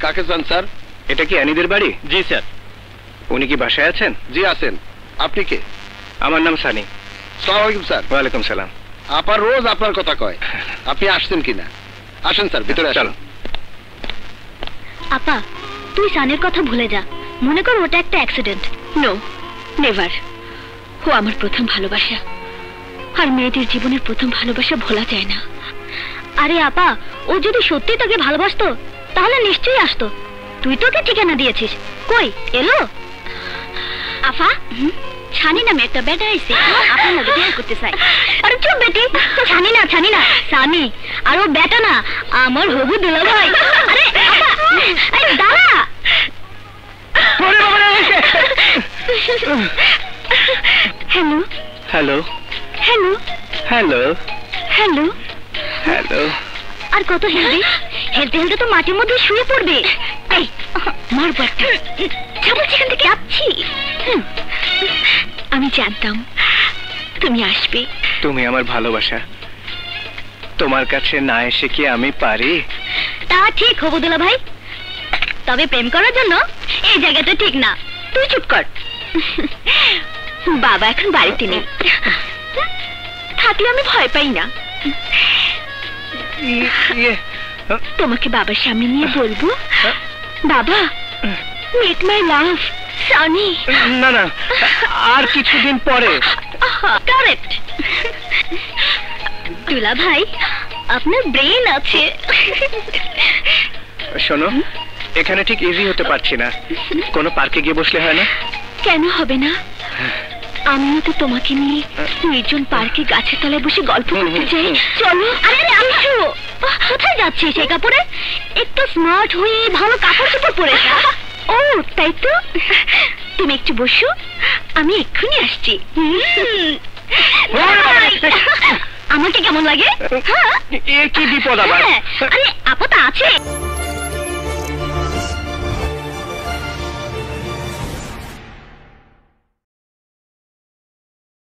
কাকে চান স্যার? এটা কি অ্যানিদের বাড়ি? জি স্যার। উনি কি বাসায় আছেন? জি আছেন। আপনি কে? আমার নাম সানি। আসসালামু আলাইকুম স্যার। ওয়ালাইকুম সালাম। আপার রোজ আপনার কথা কয়, আপনি আসছেন কিনা? আসেন স্যার, ভিতরে আসেন। আপা, তুই সানের কথা ভুলে যা। মনে কর ওটা একটা অ্যাক্সিডেন্ট। No, never. ও আমার প্রথম ভালোবাসা, আর মেয়েদের জীবনের প্রথম ভালোবাসা ভোলা যায় না। আরে আপা, ও যদি সত্যি তোকে ভালোবাসতো তাহলে নিশ্চয়ই আসতো। তুই তোকে ঠিকানা দিয়েছিস, কই এলো? আফা, ছানি না মেয়েটা বেটা আইছে, আপনার লগে দেখা করতে চাই। আরে চুপ বেটি, ছানি না সানি। আর ও বেটা না, আমার হবু দুলাভাই। আরে আপা, আরে দাঁড়া। Hello hello hello hello hello hello. আর কত হেলবি? হেলতে হেলতে তো মাটির মধ্যে শুয়ে পড়বে। এই মারবো একটা। যাবো যেখান থেকে যাচ্ছি। আমি জানতাম তুমি আসবে। তুমি আমার ভালোবাসা, তোমার কাছে না এসে কি আমি পারি? তা ঠিক হবু দুলা ভাই, তবে প্রেম করার জন্য এই জায়গাটা ঠিক না। তুই চুপ কর। বাবা এখন বাড়িতে নেই, থাকলে আমি ভয় পাই না। তোমাকে বাবার সামনে নিয়ে বলবো, বাবা মেক মাই লাভ সানি। না না, আর কিছুদিন পরে। কারেক্ট। দুলা ভাই, আপনার ব্রেন আছে। শোনো, এখানে ঠিক ইজি হতে পারছি না। কোনো পার্কে গিয়ে বসলে হয় না? কেন হবে না? আমিও তো তোমাকে নিয়ে নির্জন পার্কে গাছের তলায় বসে গল্প করতে চাই। চলো। আরে আসো। কোথায় যাচ্ছে সেই কাপড়ে? একটু স্মার্ট হয়ে ভালো কাপড় চোপড় পরে। ও তাই তো, তুমি একটু বসো, আমি এক্ষুনি আসছি। আমাকে কেমন লাগে? কি বিপদ আবার? আরে আপা তো আছে।